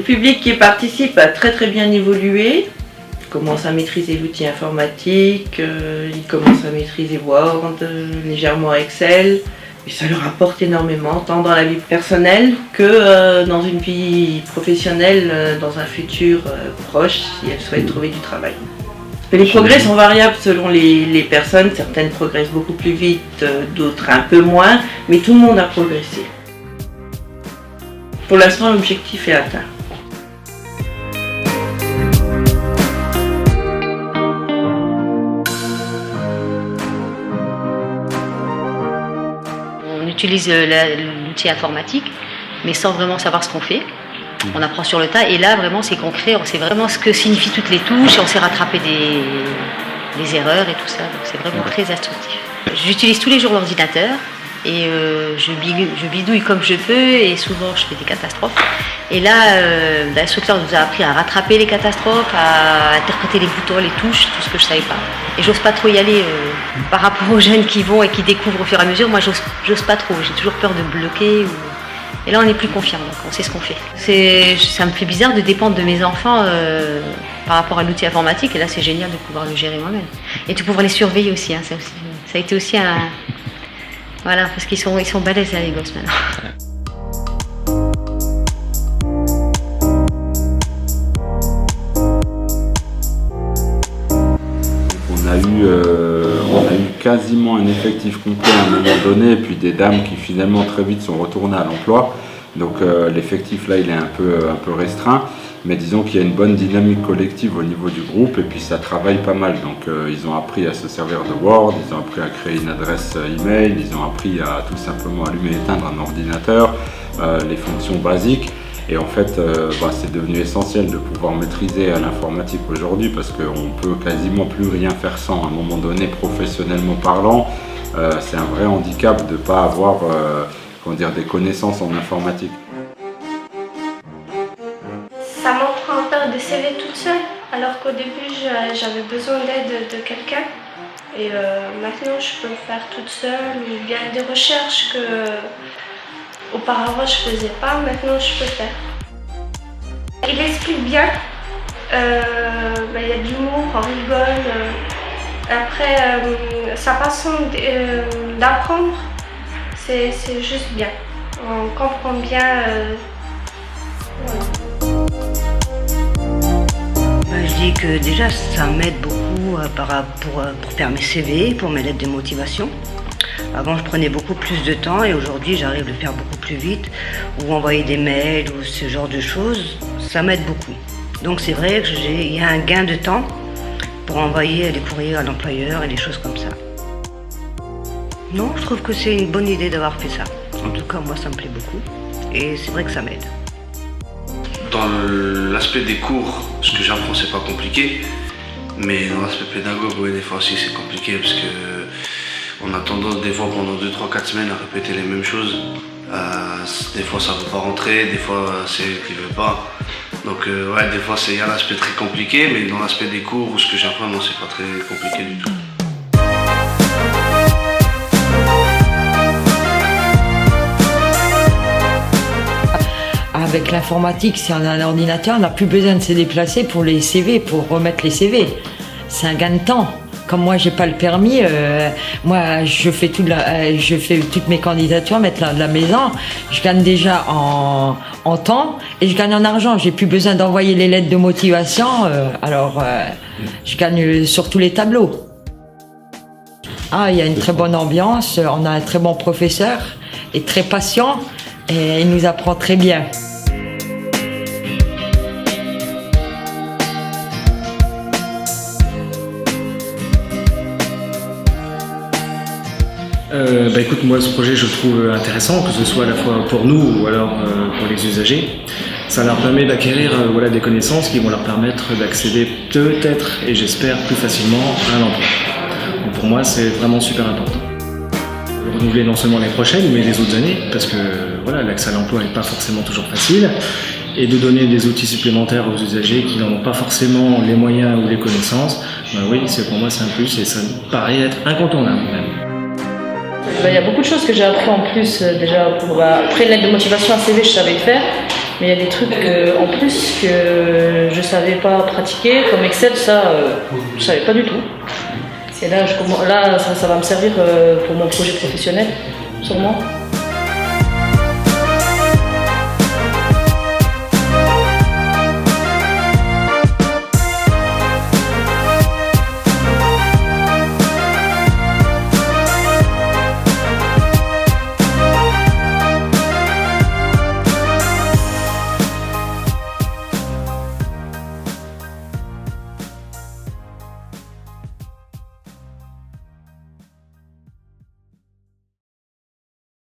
public qui participe a très bien évolué. Il commence à maîtriser l'outil informatique, il commence à maîtriser Word, légèrement Excel. Et ça leur apporte énormément, tant dans la vie personnelle que dans une vie professionnelle, dans un futur proche, si elles souhaitent trouver du travail. Les progrès sont variables selon les personnes, certaines progressent beaucoup plus vite, d'autres un peu moins, mais tout le monde a progressé. Pour l'instant, l'objectif est atteint. On utilise l'outil informatique, mais sans vraiment savoir ce qu'on fait. On apprend sur le tas et là vraiment c'est concret, on sait vraiment ce que signifient toutes les touches et on sait rattraper des erreurs et tout ça, donc c'est vraiment très instructif. J'utilise tous les jours l'ordinateur et je bidouille comme je peux et souvent je fais des catastrophes. Et là, l'instructeur nous a appris à rattraper les catastrophes, à interpréter les boutons, les touches, tout ce que je ne savais pas. Et j'ose pas trop y aller par rapport aux jeunes qui vont et qui découvrent au fur et à mesure. Moi, j'ose pas trop, j'ai toujours peur de bloquer. Et là, on est plus confiant, donc on sait ce qu'on fait. Ça me fait bizarre de dépendre de mes enfants par rapport à l'outil informatique. Et là, c'est génial de pouvoir le gérer moi-même. Et de pouvoir les surveiller aussi, hein, ça a été aussi un... Voilà, parce qu'ils sont balèzes, hein, les gosses, maintenant. On a eu quasiment un effectif complet à un moment donné, et puis des dames qui finalement très vite sont retournées à l'emploi. Donc l'effectif là il est un peu restreint, mais disons qu'il y a une bonne dynamique collective au niveau du groupe et puis ça travaille pas mal. Donc ils ont appris à se servir de Word, ils ont appris à créer une adresse email, ils ont appris à tout simplement allumer et éteindre un ordinateur, les fonctions basiques. Et en fait, c'est devenu essentiel de pouvoir maîtriser l'informatique aujourd'hui parce qu'on peut quasiment plus rien faire sans. À un moment donné, professionnellement parlant, c'est un vrai handicap de ne pas avoir des connaissances en informatique. Ça m'apprend à faire des CV toute seule, alors qu'au début j'avais besoin d'aide de quelqu'un. Et maintenant je peux le faire toute seule, ou bien des recherches que auparavant je faisais pas, maintenant je peux faire. Il explique bien, il y a de l'humour, on rigole. Après, sa façon d'apprendre, c'est juste bien. On comprend bien. Je dis que déjà ça m'aide beaucoup pour faire mes CV, pour mes lettres de motivation. Avant je prenais beaucoup plus de temps et aujourd'hui j'arrive à le faire beaucoup plus vite, ou envoyer des mails ou ce genre de choses, ça m'aide beaucoup. Donc c'est vrai qu'il y a un gain de temps pour envoyer des courriers à l'employeur et des choses comme ça. Non, je trouve que c'est une bonne idée d'avoir fait ça. En tout cas moi ça me plaît beaucoup et c'est vrai que ça m'aide. Dans l'aspect des cours, ce que j'apprends c'est pas compliqué, mais dans l'aspect pédagogue, oui, des fois aussi c'est compliqué parce que on a tendance des fois pendant 2, 3, 4 semaines à répéter les mêmes choses. Des fois ça ne veut pas rentrer, des fois c'est elle qui ne veut pas. Donc des fois il y a un aspect très compliqué, mais dans l'aspect des cours ou ce que j'apprends, non, c'est pas très compliqué du tout. Avec l'informatique, si on a un ordinateur, on n'a plus besoin de se déplacer pour les CV, pour remettre les CV. C'est un gain de temps. Comme moi, j'ai pas le permis, moi, je fais toutes mes candidatures, mettre de la maison. Je gagne déjà en temps et je gagne en argent. J'ai plus besoin d'envoyer les lettres de motivation. Je gagne sur tous les tableaux. Il y a une très bonne ambiance. On a un très bon professeur et très patient et il nous apprend très bien. Écoute, moi ce projet je le trouve intéressant, que ce soit à la fois pour nous ou alors pour les usagers. Ça leur permet d'acquérir des connaissances qui vont leur permettre d'accéder peut-être et j'espère plus facilement à l'emploi. Donc pour moi c'est vraiment super important. Renouveler non seulement l'année prochaine mais les autres années parce que l'accès à l'emploi n'est pas forcément toujours facile et de donner des outils supplémentaires aux usagers qui n'en ont pas forcément les moyens ou les connaissances, pour moi c'est un plus et ça me paraît être incontournable même. Il y a beaucoup de choses que j'ai appris en plus déjà après une lettre de motivation, un CV je savais le faire, Mais il y a des trucs en plus que je savais pas pratiquer, comme Excel, ça, je savais pas du tout. Et là, ça va me servir pour mon projet professionnel, sûrement.